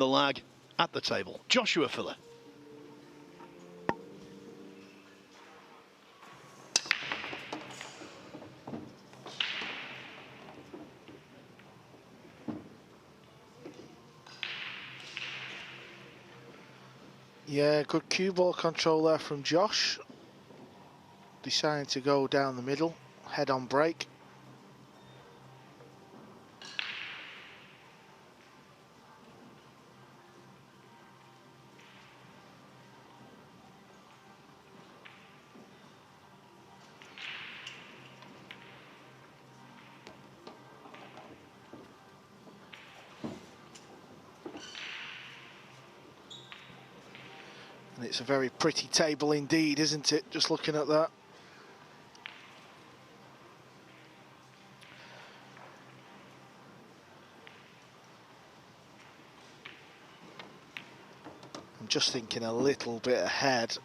the lag at the table. Joshua Filler. Yeah, good cue ball control there from Josh. Deciding to go down the middle, head on break. And it's a very pretty table indeed, isn't it? Just looking at that. I'm just thinking a little bit ahead.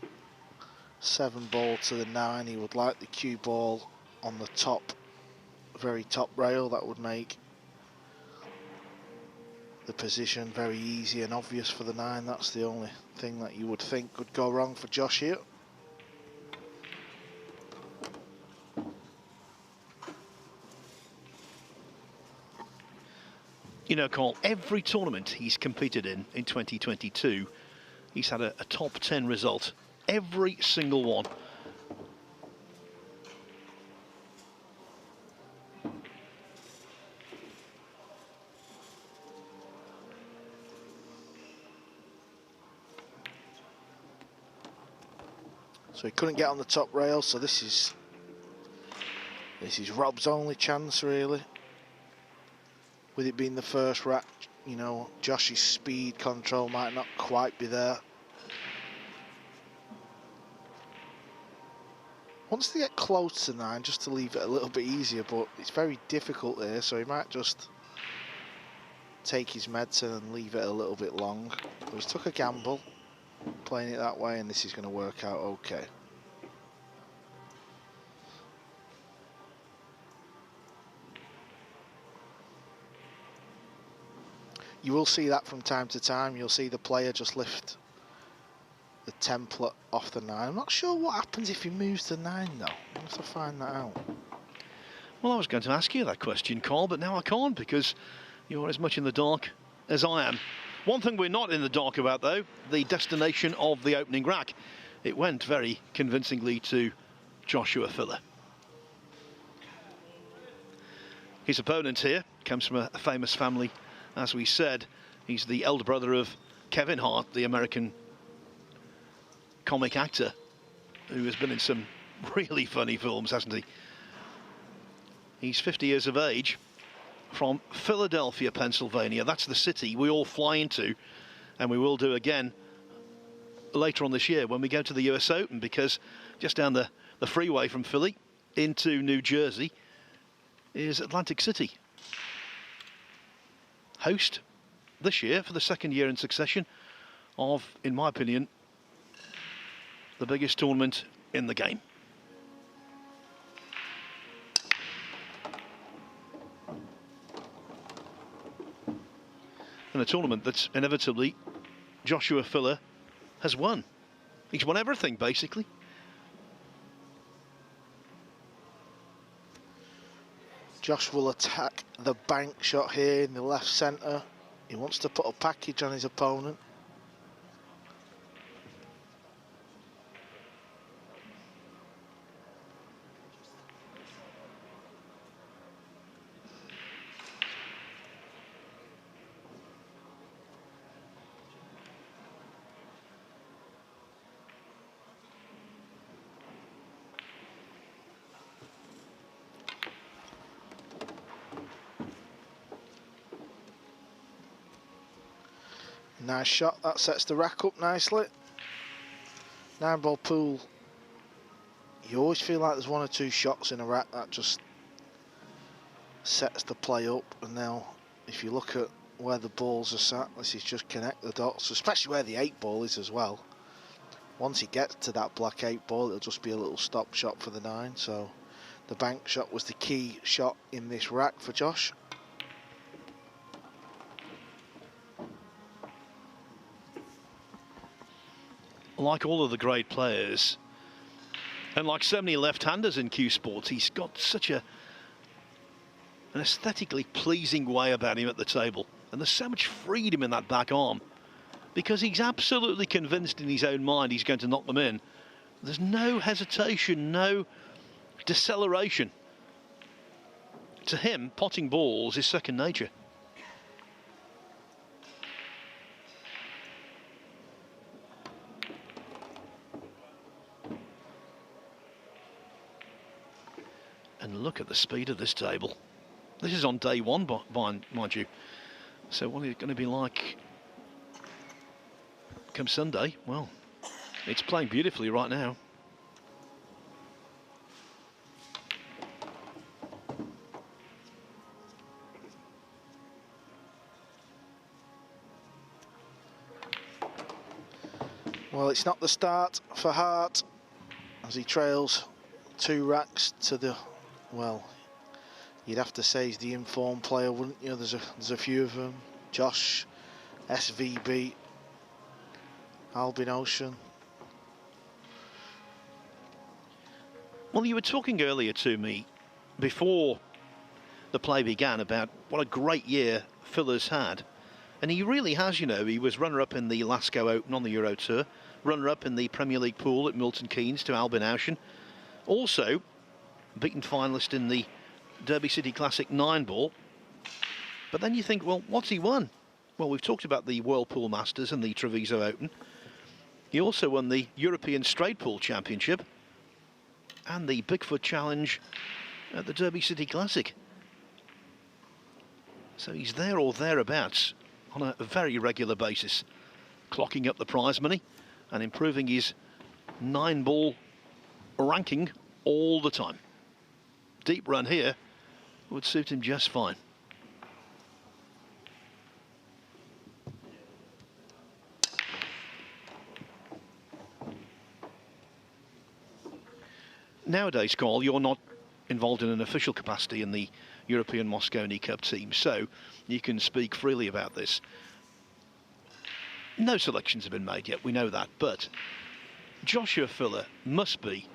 7 ball to the 9. He would like the cue ball on the top, very top rail. That would make the position very easy and obvious for the 9. That's the only thing that you would think could go wrong for Josh here. You know, Carl, every tournament he's competed in 2022, he's had a top 10 result. Every single one. So he couldn't get on the top rail, so this is Rob's only chance really. With it being the first rack, you know, Josh's speed control might not quite be there. Wants to get close to 9 just to leave it a little bit easier, but it's very difficult there, so he might just take his medicine and leave it a little bit long. But he's took a gamble playing it that way, and this is going to work out okay. You will see that from time to time. You'll see the player just lift the template off the 9. I'm not sure what happens if he moves the 9 though. I have to find that out. Well, I was going to ask you that question, Carl, but now I can't because you're as much in the dark as I am. One thing we're not in the dark about, though, the destination of the opening rack. It went very convincingly to Joshua Filler. His opponent here comes from a famous family. As we said, he's the elder brother of Kevin Hart, the American comic actor, who has been in some really funny films, hasn't he? He's 50 years of age, from Philadelphia, Pennsylvania. That's the city we all fly into, and we will do again later on this year when we go to the US Open, because just down the freeway from Philly into New Jersey is Atlantic City. Host this year, for the second year in succession, of, in my opinion, the biggest tournament in the game. And a tournament that inevitably Joshua Filler has won. He's won everything, basically. Josh will attack the bank shot here in the left centre. He wants to put a package on his opponent. Nice shot, that sets the rack up nicely. 9-ball pool. You always feel like there's 1 or 2 shots in a rack that just sets the play up. And now, if you look at where the balls are sat, this is just connect the dots, especially where the 8-ball is as well. Once he gets to that black 8-ball, it'll just be a little stop shot for the 9. So the bank shot was the key shot in this rack for Josh. like all of the great players, and like so many left-handers in Q Sports, he's got such an aesthetically pleasing way about him at the table. And there's so much freedom in that back arm, because he's absolutely convinced in his own mind he's going to knock them in. There's no hesitation, no deceleration. To him, potting balls is second nature. And look at the speed of this table. This is on day one, mind you. So what is it going to be like come Sunday? Well, it's playing beautifully right now. Well, it's not the start for Hart as he trails 2 racks to the, well, you'd have to say he's the informed player, wouldn't you? There's a few of them. Josh, SVB, Albin Ocean. Well, you were talking earlier to me before the play began about what a great year Phil's had. And he really has, you know. He was runner-up in the Lascaux Open on the Euro Tour, runner-up in the Premier League pool at Milton Keynes to Albin Ocean. Also, beaten finalist in the Derby City Classic 9-ball. But then you think, well, what's he won? Well, we've talked about the Whirlpool Masters and the Treviso Open. He also won the European Straight Pool Championship and the Bigfoot Challenge at the Derby City Classic. So he's there or thereabouts on a very regular basis, clocking up the prize money and improving his 9-ball ranking all the time. Deep run here would suit him just fine. Nowadays, Carl, you're not involved in an official capacity in the European Mosconi Cup team, so you can speak freely about this. No selections have been made yet, we know that, but Joshua Filler must be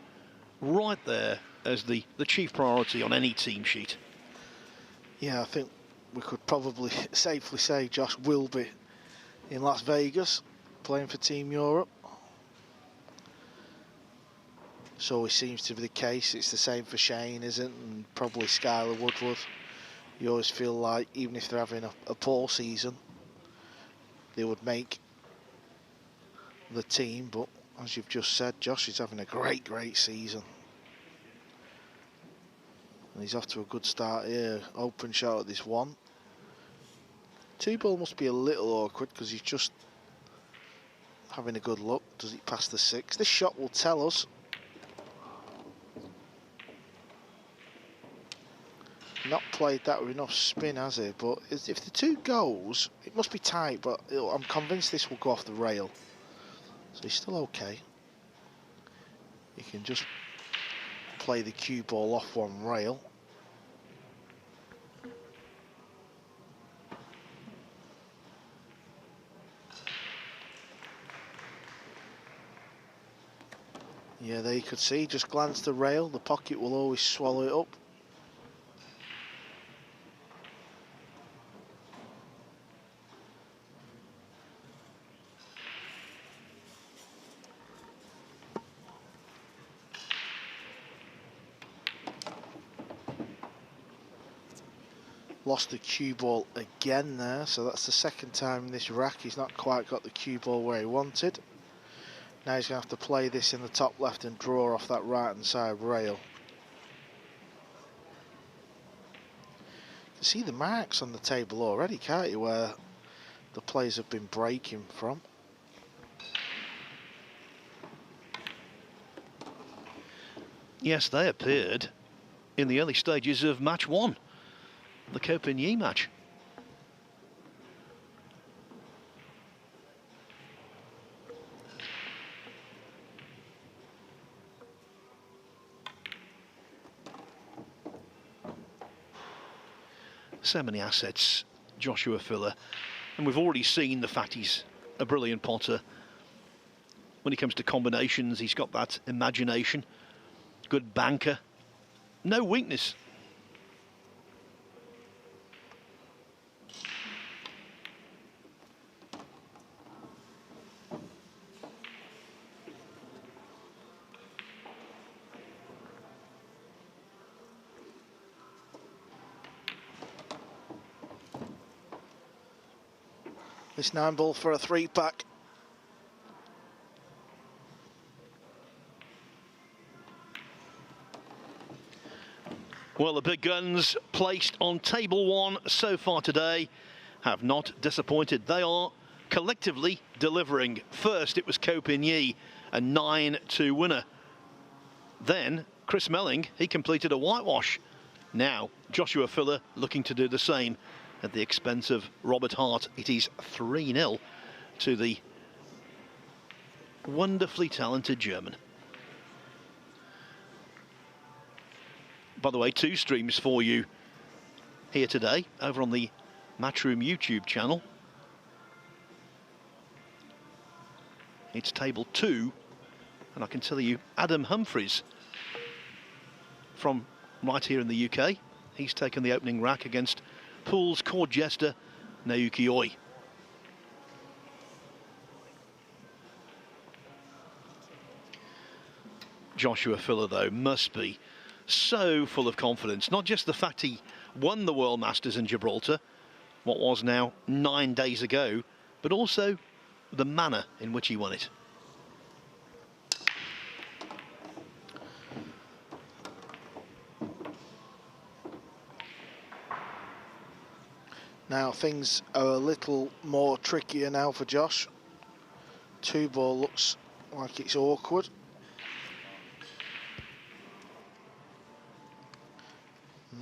right there as the chief priority on any team sheet. Yeah, I think we could probably safely say Josh will be in Las Vegas playing for Team Europe. So always seems to be the case. It's the same for Shane, isn't it? And probably Skylar Woodward. You always feel like even if they're having a poor season, they would make the team. But as you've just said, Josh is having a great season. And he's off to a good start here. Open shot at this one. 2-ball must be a little awkward because he's just having a good look. Does it pass the 6? This shot will tell us. Not played that with enough spin, has he? But if the 2 goes, it must be tight, but I'm convinced this will go off the rail. So he's still okay. He can just play the cue ball off one rail. Yeah, there you could see, just glance the rail, the pocket will always swallow it up. Lost the cue ball again there, so that's the second time in this rack he's not quite got the cue ball where he wanted. Now he's going to have to play this in the top left and draw off that right hand side rail. You can see the marks on the table already, can't you, where the players have been breaking from. Yes, they appeared in the early stages of match 1. The Copigny match. So many assets, Joshua Filler, and we've already seen the fact he's a brilliant potter. When it comes to combinations, he's got that imagination. Good banker. No weakness. This 9-ball for a 3-pack. Well, the big guns placed on table 1 so far today have not disappointed. They are collectively delivering. First, it was Ko Pin-Yi, a 9-2 winner. Then, Chris Melling, he completed a whitewash. Now, Joshua Filler looking to do the same at the expense of Robert Hart. It is 3-0 to the wonderfully talented German. By the way, 2 streams for you here today over on the Matchroom YouTube channel. It's table 2, and I can tell you Adam Humphries from right here in the UK. He's taken the opening rack against Pool's court jester Naoki Oi. Joshua Filler, though, must be so full of confidence. Not just the fact he won the World Masters in Gibraltar, what was now 9 days ago, but also the manner in which he won it. Now things are a little more trickier now for Josh. 2-ball looks like it's awkward.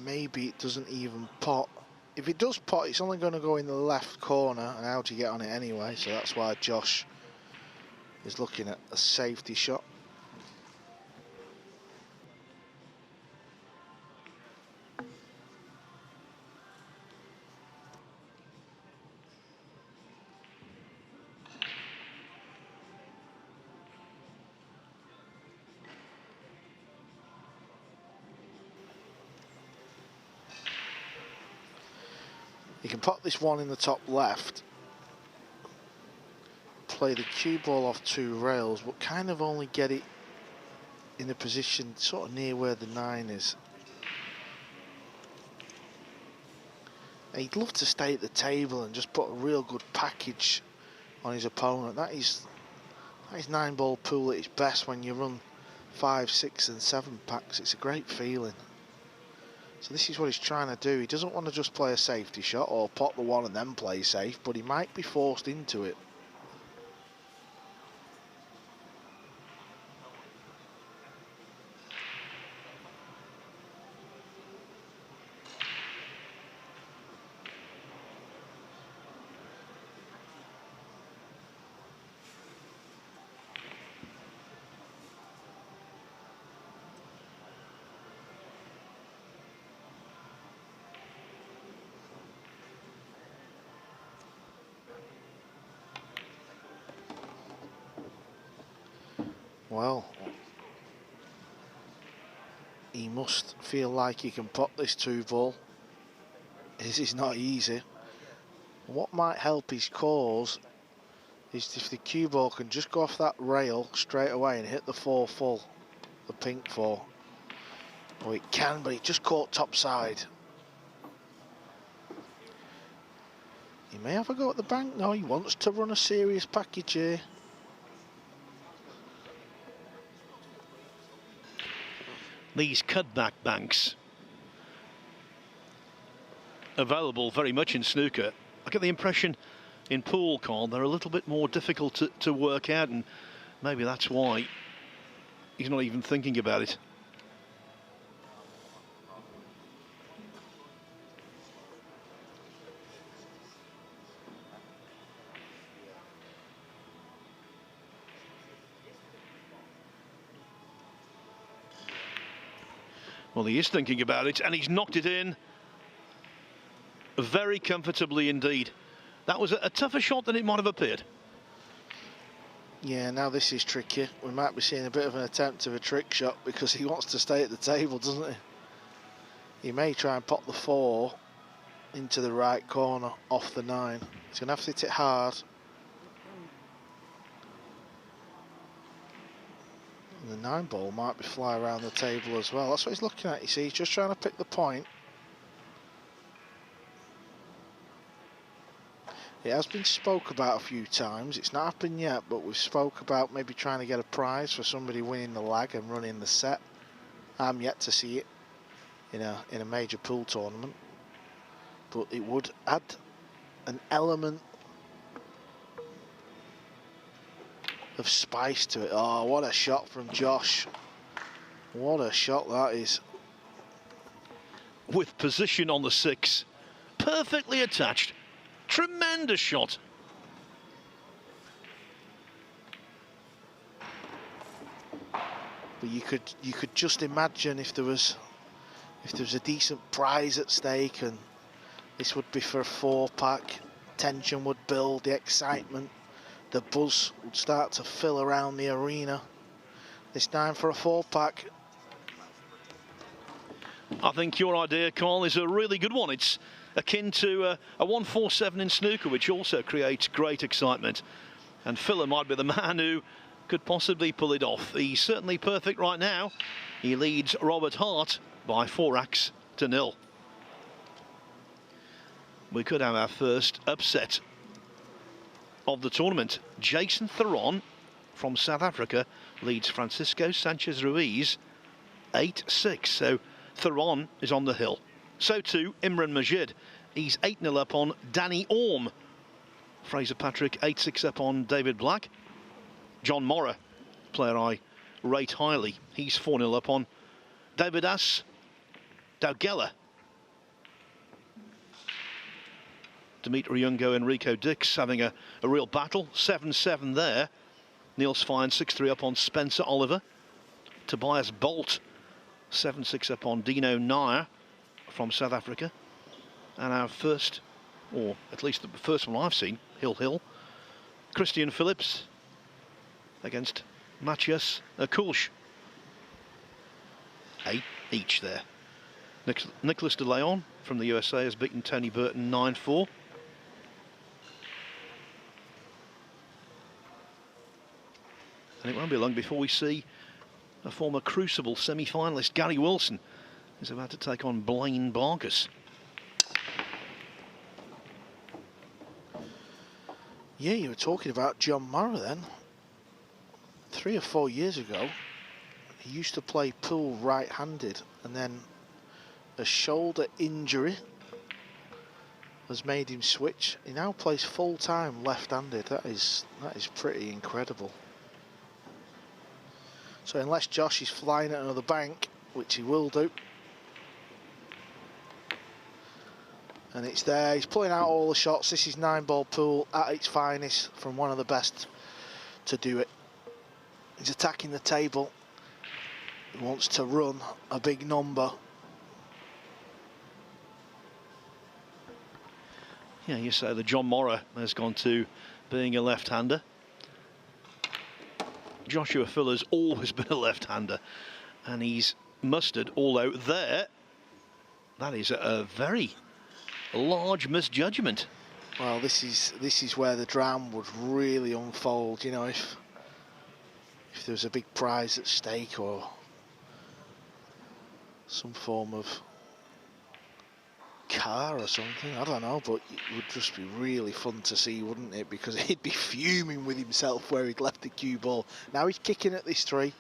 Maybe it doesn't even pot. If it does pot, it's only going to go in the left corner, and how do you get on it anyway? So that's why Josh is looking at a safety shot. You can pop this one in the top left, play the cue ball off 2 rails, but kind of only get it in a position sort of near where the 9 is. And he'd love to stay at the table and just put a real good package on his opponent. That is 9-ball pool at its best when you run 5, 6 and 7 packs. It's a great feeling. So this is what he's trying to do. He doesn't want to just play a safety shot or pot the 1 and then play safe, but he might be forced into it. Well, he must feel like he can pot this 2-ball. This is not easy. What might help his cause is if the cue ball can just go off that rail straight away and hit the 4 full, the pink 4. Oh, it can, but it just caught top side. He may have a go at the bank. No, he wants to run a serious package here. These cutback banks, available very much in snooker. I get the impression in pool, Carl, they're a little bit more difficult to work out, and maybe that's why he's not even thinking about it. Well, he is thinking about it, and he's knocked it in very comfortably indeed. That was a tougher shot than it might have appeared. Yeah, now this is tricky. We might be seeing a bit of an attempt of a trick shot because he wants to stay at the table, doesn't he? He may try and pop the 4 into the right corner off the 9. He's going to have to hit it hard. And the 9 ball might be fly around the table as well. That's what he's looking at, you see. He's just trying to pick the point. It has been spoke about a few times. It's not happened yet, but we've spoke about maybe trying to get a prize for somebody winning the lag and running the set. I'm yet to see it in a major pool tournament, but it would add an element of spice to it. Oh, what a shot from Josh. What a shot that is. With position on the 6, perfectly attached. Tremendous shot. But you could just imagine if there was a decent prize at stake, and this would be for a 4-pack. Tension would build, the excitement, the buzz would start to fill around the arena. This time for a 4-pack. I think your idea, Carl, is a really good one. It's akin to a 147 in snooker, which also creates great excitement. And Filler might be the man who could possibly pull it off. He's certainly perfect right now. He leads Robert Hart by 4-0. We could have our first upset of the tournament. Jason Theron from South Africa leads Francisco Sanchez Ruiz 8-6. So Theron is on the hill. So too Imran Majid. He's 8-0 up on Danny Orme. Fraser Patrick 8-6 up on David Black. John Morra, player I rate highly, he's 4-0 up on David As Daugella. Dimitri Ungo, Enrico Dix having a real battle. 7-7 there. Niels Fine 6-3 up on Spencer Oliver. Tobias Bolt 7-6 up on Dino Nair from South Africa. And our first, or at least the first one I've seen, Hill. Christian Phillips against Matthias Kulsch. 8 each there. Nicholas de Leon from the USA has beaten Tony Burton 9-4. And it won't be long before we see a former Crucible semi-finalist, Gary Wilson, is about to take on Blaine Barkas. Yeah, you were talking about John Morra then. 3 or 4 years ago, he used to play pool right-handed, and then a shoulder injury has made him switch. He now plays full-time left-handed. That is pretty incredible. So unless Josh is flying at another bank, which he will do, and it's there, he's pulling out all the shots. This is 9-ball pool at its finest from one of the best to do it. He's attacking the table. He wants to run a big number. Yeah, you say that John Morra has gone to being a left-hander. Joshua Filler's always been a left-hander, and he's mustered all out there. That is a very large misjudgment. Well, this is where the drama would really unfold. You know, if there was a big prize at stake or some form of car or something, I don't know, but it would just be really fun to see, wouldn't it? Because he'd be fuming with himself where he'd left the cue ball. Now he's kicking at this 3,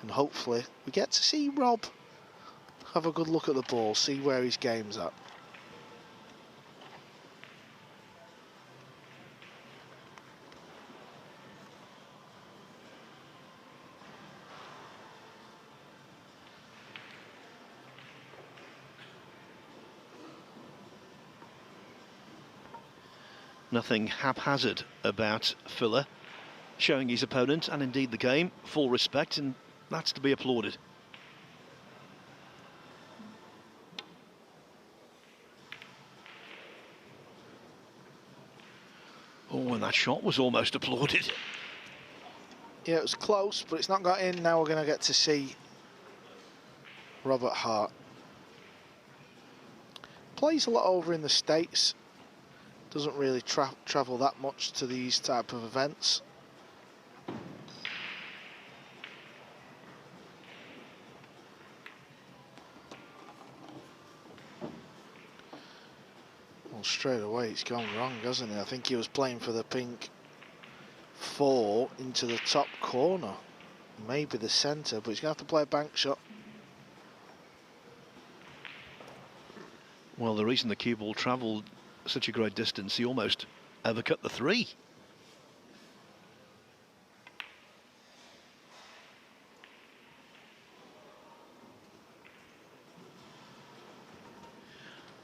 and hopefully we get to see Rob have a good look at the ball, see where his game's at. Nothing haphazard about Filler, showing his opponent and indeed the game full respect, and that's to be applauded. Oh, and that That shot was almost applauded. Yeah, it was close, but it's not got in. Now we're going to get to see Robert Hart. Plays a lot over in the States. Doesn't really travel that much to these type of events. Well, straight away it's gone wrong, hasn't it? I think he was playing for the pink 4 into the top corner. Maybe the centre, but he's going to have to play a bank shot. Well, the reason the cue ball travelled such a great distance, he almost overcut the 3.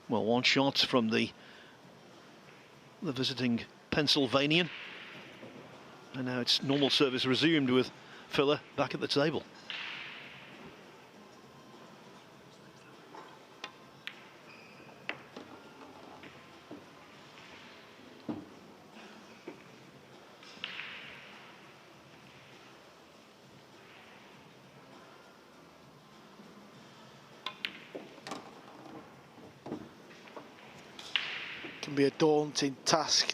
Well, one shot from the visiting Pennsylvanian. And now it's normal service resumed with Filler back at the table. Can be a daunting task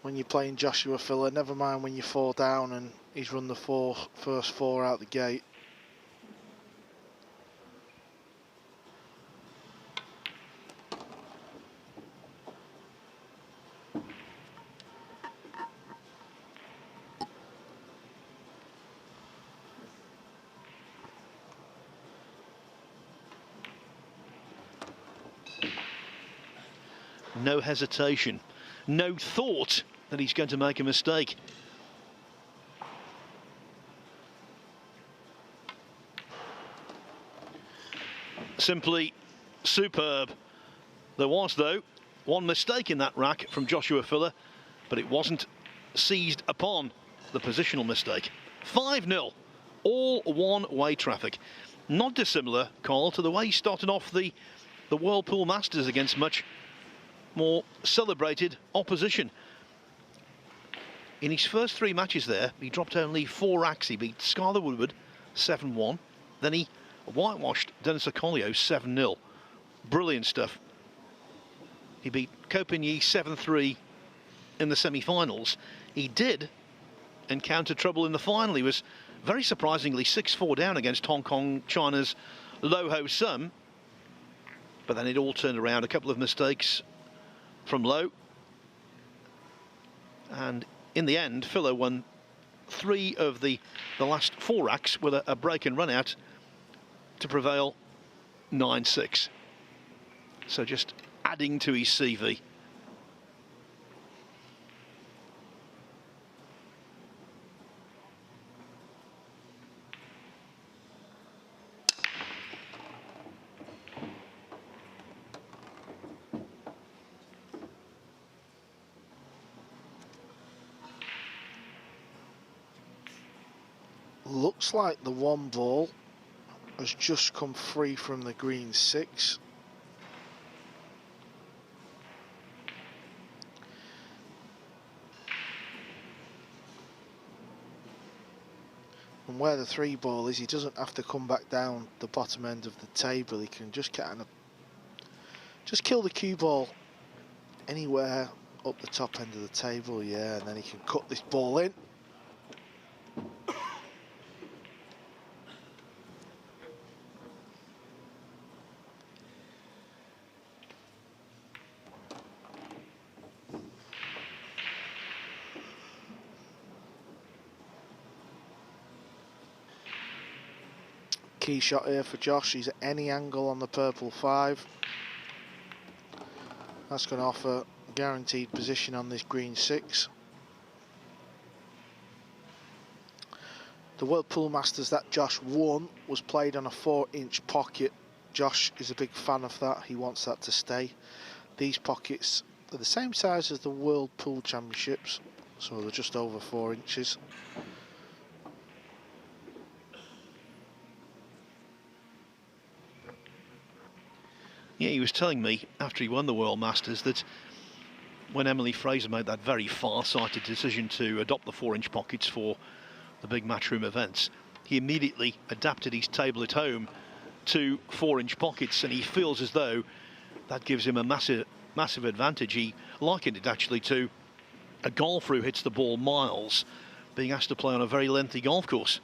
when you're playing Joshua Filler, never mind when you fall down and he's run the first four out the gate. No hesitation, no thought that he's going to make a mistake. Simply superb. There was, though, one mistake in that rack from Joshua Filler, but it wasn't seized upon, the positional mistake. 5-0, all one-way traffic. Not dissimilar, Carl, to the way he started off the Whirlpool Masters against much more celebrated opposition. In his first 3 matches there, he dropped only 4 racks. He beat Skylar Woodward 7-1. Then he whitewashed Denis Okolio 7-0. Brilliant stuff. He beat Copigny 7-3 in the semi-finals. He did encounter trouble in the final. He was very surprisingly 6-4 down against Hong Kong, China's Lo Ho Sum. But then it all turned around. A couple of mistakes from Lo. And in the end, Filler won 3 of the last 4 racks with a break and run out to prevail 9-6. So just adding to his CV. Looks like the one ball has just come free from the green 6. And where the 3 ball is, he doesn't have to come back down the bottom end of the table. He can just kill the cue ball anywhere up the top end of the table, yeah, and then he can cut this ball in. Key shot here for Josh. He's at any angle on the purple 5. That's going to offer guaranteed position on this green 6. The Whirlpool Masters that Josh won was played on a 4-inch pocket. Josh is a big fan of that. He wants that to stay. These pockets are the same size as the World Pool Championships, so they're just over 4 inches. Yeah, he was telling me after he won the World Masters that when Emily Fraser made that very far-sighted decision to adopt the 4-inch pockets for the big Matchroom events, he immediately adapted his table at home to 4-inch pockets, and he feels as though that gives him a massive advantage. He likened it actually to a golfer who hits the ball miles being asked to play on a very lengthy golf course.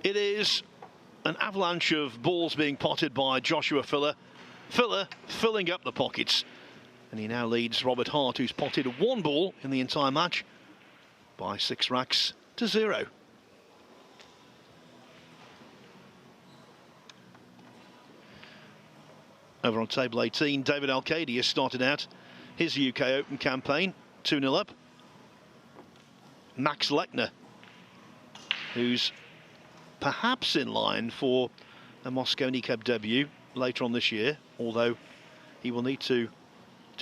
It is an avalanche of balls being potted by Joshua Filler. Filler filling up the pockets. And he now leads Robert Hart, who's potted 1 ball in the entire match, by 6 racks to 0. Over on table 18, David Alcady has started out his UK Open campaign, 2-0 up. Max Lechner, who's perhaps in line for a Mosconi Cup debut later on this year, although he will need to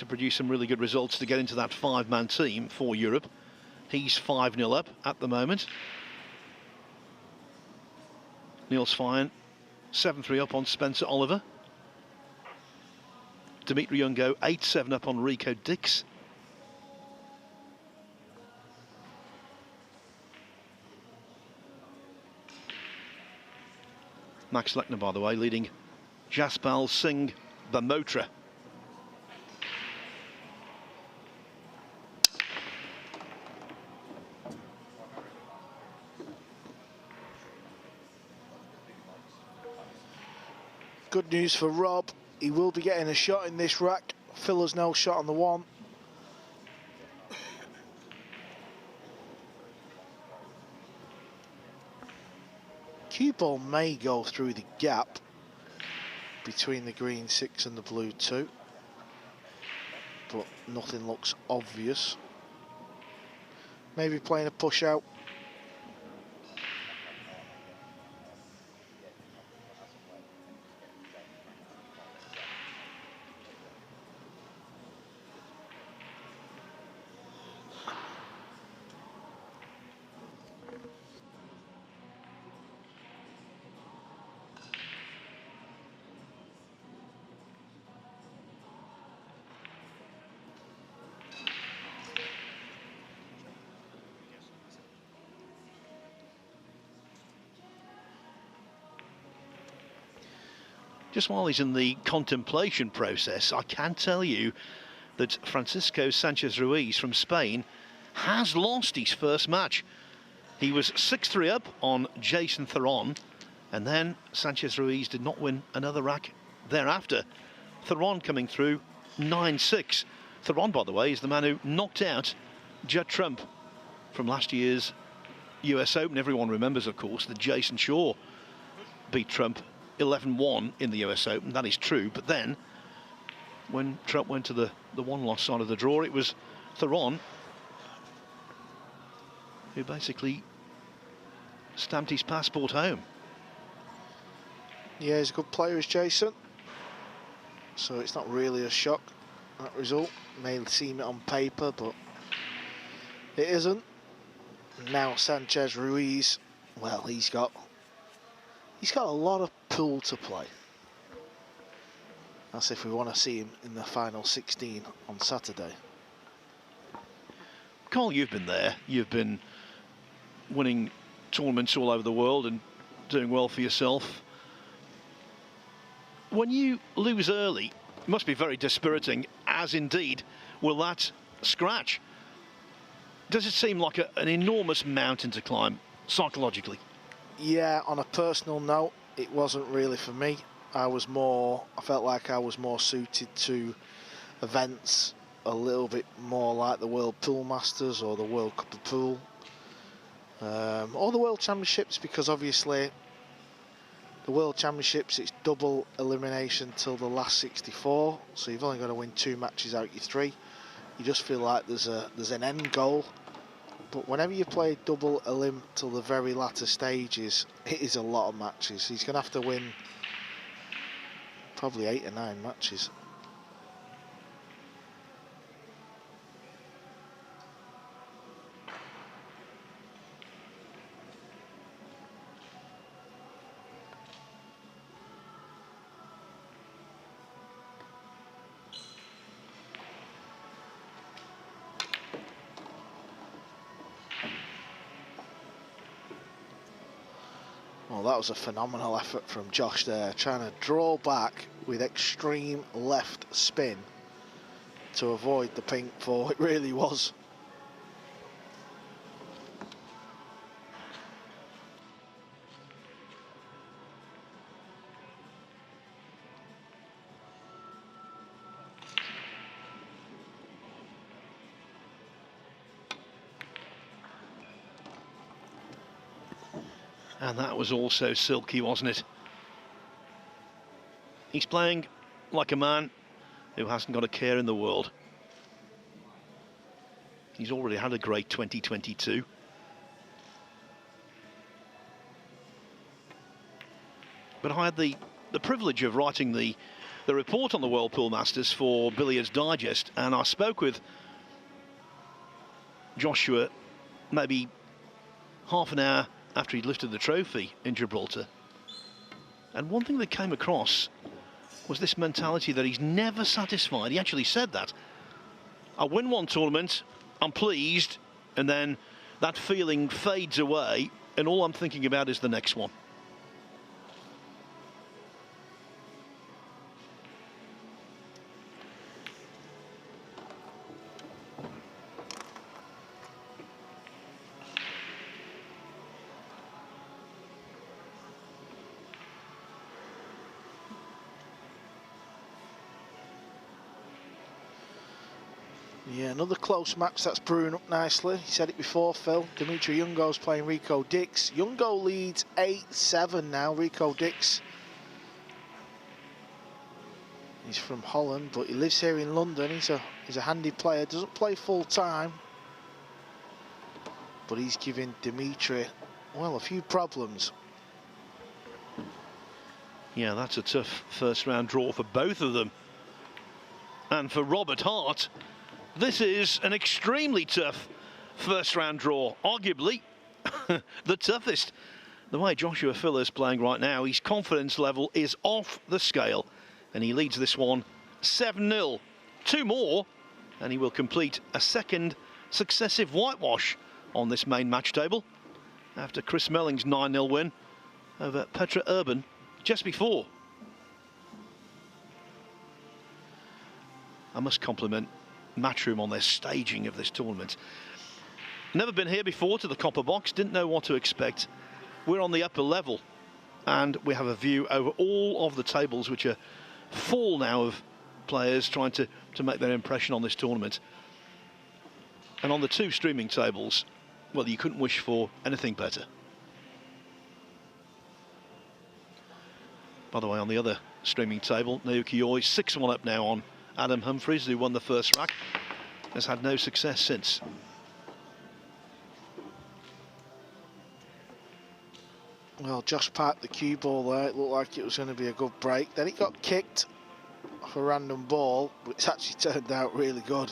produce some really good results to get into that 5-man team for Europe. He's 5-0 up at the moment. Niels Fine 7-3 up on Spencer Oliver. Dimitri Youngo 8-7 up on Rico Dix. Max Lechner, by the way, leading Jaspal Singh Bamotra. Good news for Rob. He will be getting a shot in this rack. Filler's no shot on the 1. Cue ball may go through the gap between the green 6 and the blue 2, but nothing looks obvious. Maybe playing a push out. Just while he's in the contemplation process, I can tell you that Francisco Sanchez-Ruiz from Spain has lost his first match. He was 6-3 up on Jason Theron, and then Sanchez-Ruiz did not win another rack thereafter. Theron coming through 9-6. Theron, by the way, is the man who knocked out Judd Trump from last year's US Open. Everyone remembers, of course, that Jason Shaw beat Trump 11-1 in the US Open. That is true, but then when Trump went to the one-loss side of the draw, it was Theron who basically stamped his passport home. Yeah, he's a good player, is Jason, so it's not really a shock, that result. May seem it on paper, but it isn't. Now Sanchez Ruiz, well, he's got a lot of pool to play. That's if we want to see him in the final 16 on Saturday. Carl, you've been there. You've been winning tournaments all over the world and doing well for yourself. When you lose early, it must be very dispiriting, as indeed will that scratch. Does it seem like an enormous mountain to climb psychologically? Yeah, on a personal note, it wasn't really for me. I felt like I was more suited to events a little bit more like the World Pool Masters or the World Cup of Pool, or the World Championships, because obviously the World Championships, it's double elimination till the last 64, so you've only got to win 2 matches out your 3. You just feel like there's an end goal. But whenever you play double elim till the very latter stages, it is a lot of matches. He's going to have to win probably 8 or 9 matches. Well, that was a phenomenal effort from Josh there, trying to draw back with extreme left spin to avoid the pink four. It really was. And that was also silky, wasn't it? He's playing like a man who hasn't got a care in the world. He's already had a great 2022. But I had the privilege of writing the report on the World Pool Masters for Billiards Digest, and I spoke with Joshua maybe half an hour after he'd lifted the trophy in Gibraltar. And one thing that came across was this mentality that he's never satisfied. He actually said that. I win one tournament, I'm pleased, and then that feeling fades away, and all I'm thinking about is the next one. Yeah, another close match that's brewing up nicely. He said it before, Phil. Dimitri Youngo's playing Rico Dix. Youngo leads 8-7 now. Rico Dix. He's from Holland, but he lives here in London. He's a handy player. Doesn't play full time, but he's giving Dimitri, well, a few problems. Yeah, that's a tough first round draw for both of them. And for Robert Hart, this is an extremely tough first round draw, arguably the toughest. The way Joshua Filler's playing right now, his confidence level is off the scale, and he leads this one 7-0. Two more, and he will complete a second successive whitewash on this main match table after Chris Melling's 9-0 win over Petra Urban just before. I must compliment Matchroom on their staging of this tournament. Never been here before to the Copper Box, didn't know what to expect. We're on the upper level, and we have a view over all of the tables, which are full now of players trying to make their impression on this tournament. And on the two streaming tables, well, you couldn't wish for anything better. By the way, on the other streaming table, Naoki Oi 6-1 up now on Adam Humphries, who won the first rack, has had no success since. Well, Josh parked the cue ball there. It looked like it was going to be a good break. Then it got kicked off a random ball, but it's actually turned out really good.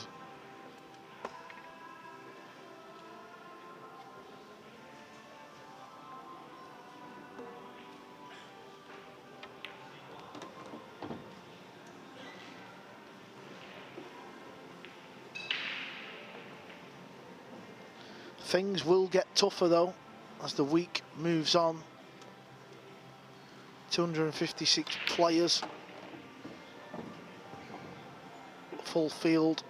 Things will get tougher though as the week moves on. 256 players, full field,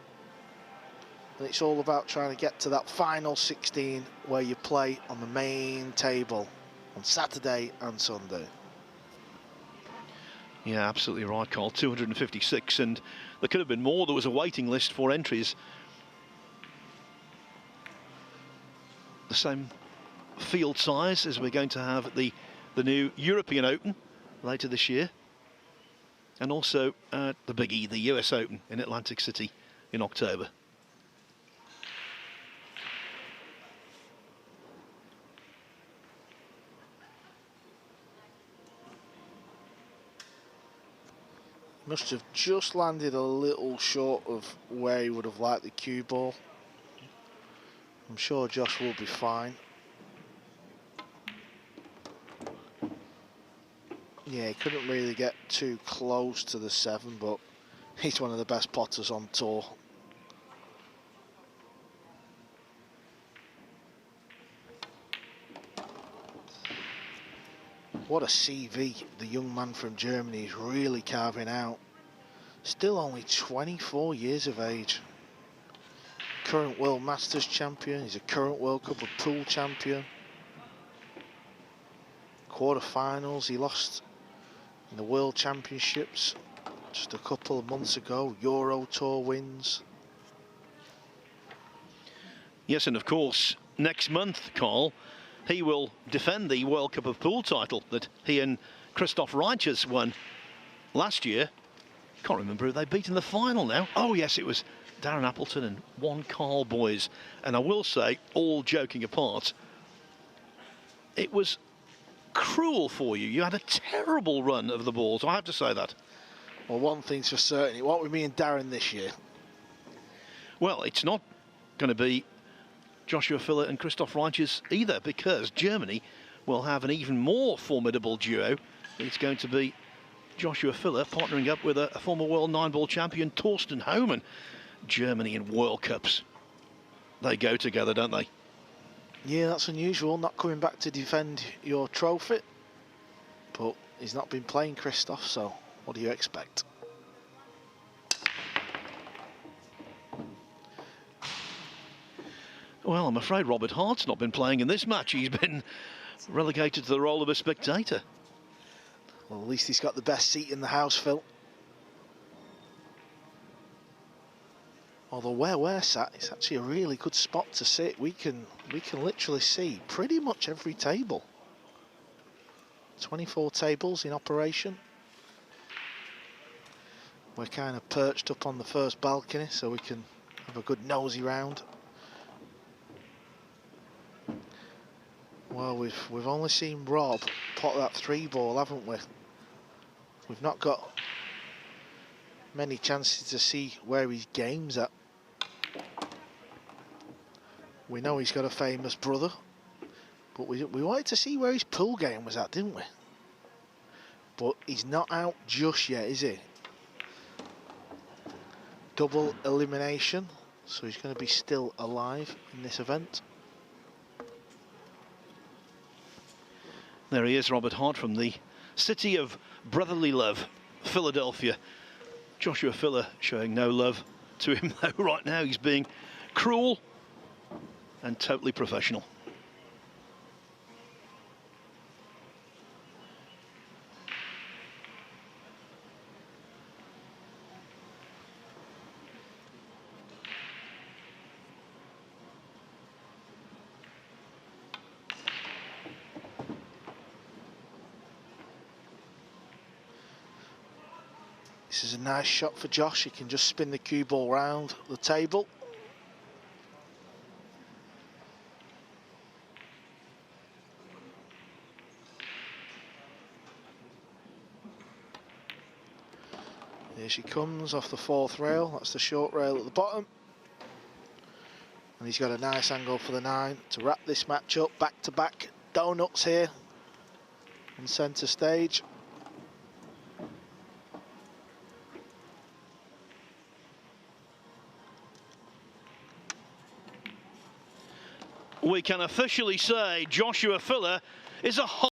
and it's all about trying to get to that final 16 where you play on the main table on Saturday and Sunday. Yeah, absolutely right, Carl. 256, and there could have been more. There was a waiting list for entries. The same field size as we're going to have at the new European Open later this year, and also the biggie, the US Open in Atlantic City in October. Must have just landed a little short of where he would have liked the cue ball. I'm sure Josh will be fine. Yeah, he couldn't really get too close to the 7, but he's one of the best potters on tour. What a CV the young man from Germany is really carving out. Still only 24 years of age. Current World Masters champion. He's a current World Cup of Pool champion. Quarter-finals, he lost in the World Championships just a couple of months ago. Euro Tour wins. Yes, and of course, next month, Carl, he will defend the World Cup of Pool title that he and Christoph Reichers won last year. Can't remember who they beat in the final now. Oh, yes, it was Darren Appleton and one Carl Boys. And I will say, all joking apart, it was cruel for you. You had a terrible run of the balls, I have to say that. Well, one thing's for certain, it won't be me and Darren this year. Well, it's not going to be Joshua Filler and Christoph Reichers either, because Germany will have an even more formidable duo. It's going to be Joshua Filler partnering up with a former world 9-ball champion, Torsten Homan. Germany in World Cups. They go together, don't they? Yeah, that's unusual, not coming back to defend your trophy. But he's not been playing, Christoph, so what do you expect? Well, I'm afraid Robert Hart's not been playing in this match. He's been relegated to the role of a spectator. Well, at least he's got the best seat in the house, Phil. Although where we're sat, it's actually a really good spot to sit. We can literally see pretty much every table. 24 tables in operation. We're kind of perched up on the first balcony, so we can have a good nosy round. Well, we've only seen Rob pot that 3-ball, haven't we? We've not got many chances to see where his game's at. We know he's got a famous brother, but we wanted to see where his pool game was at, didn't we? But he's not out just yet, is he? Double elimination, so he's going to be still alive in this event. There he is, Robert Hart, from the city of brotherly love, Philadelphia. Joshua Filler showing no love to him, though, right now. He's being cruel and totally professional. This is a nice shot for Josh. He can just spin the cue ball round the table. Here she comes off the 4th rail. That's the short rail at the bottom. And he's got a nice angle for the 9 to wrap this match up. Back-to-back donuts here on centre stage. We can officially say Joshua Filler is a